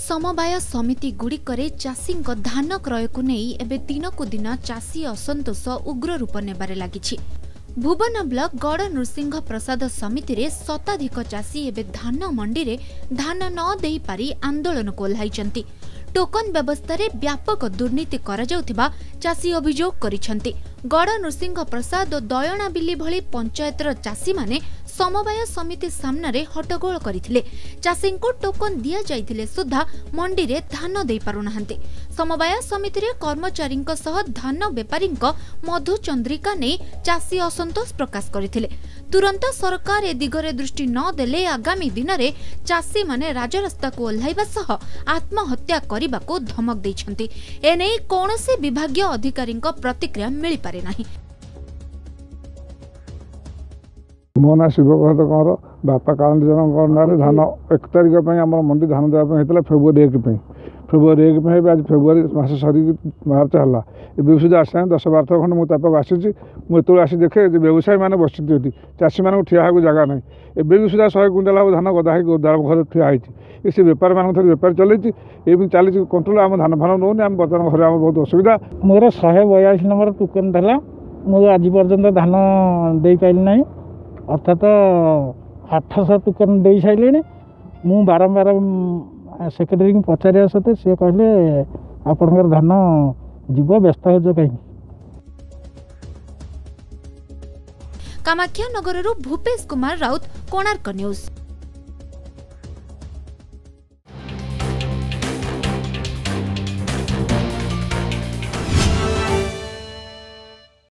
समवाय समिति गुड़िकरे चाषी धान क्रय को नहीं एबे दिन को दिन चाषी असंतोष उग्र रूप नेबारे लागिछि। भुवन ब्लॉक गड़ नृसिंह प्रसाद समिति रे शताधिक चाषी एबे धान मंडी रे धान न देई पारी आंदोलन को ओह्लाइछन्ति। टोकन व्यवस्था रे व्यापक दुर्नीति करा जाउथिबा चाषी अभियोग करिछन्ति। गड़ नृसिंह प्रसाद और दयणाबिली भली पंचायतर चाषी माने समवाय समिति सामना रे हट्टगोल करथिले। चाषी को टोकन दिया जाइथिले सुधा मंडी रे धान देई पारुनाहंते। समवाय समिति रे कर्मचारी सह धान व्यापारी मधु चंद्रिका ने चाषी असंतोष प्रकाश करथिले। तुरंत सरकार ए दिगरे दृष्टि न देले आगामी दिन रे चाषी माने राजरास्ता को ओह्लाइबा सह आत्महत्या करिबा को धमक दैछन्ति। एने कोनोसी विभागीय अधिकारी प्रतिक्रिया मिली पारे नाही। मो ना शिवप्रसाद कंवर बापा कांत जन धान 1 तारिख आम मंडी धान देवाई फेब्रुआरी 1 आज फेब्रुआरी मास सर मार्च है ए सुधा आसा 10-12 खंड मुझे आसी मुझे आसी देखे व्यवसायी मैंने बस चाषी मानक ठिया जगह ना एवं सुधा 100 क्विंटाल धान गदा घर ठियाई से बेपार मान बेपार चलती ये चली कंट्रोल आम धान फान नौनी आम बर्तमान घर आम बहुत असुविधा। मोर 142 नंबर टोकन था मुझे आज पर्यंत धान दे पाइली ना अर्थात 800 टोकन दे सारे मु बारंबार सेक्रेटरी को पचार सत्ते सी कहले आपंकर धान जीव व्यस्त हो कहीं। कामाख्या नगर भूपेश कुमार राउत कोणार्क न्यूज।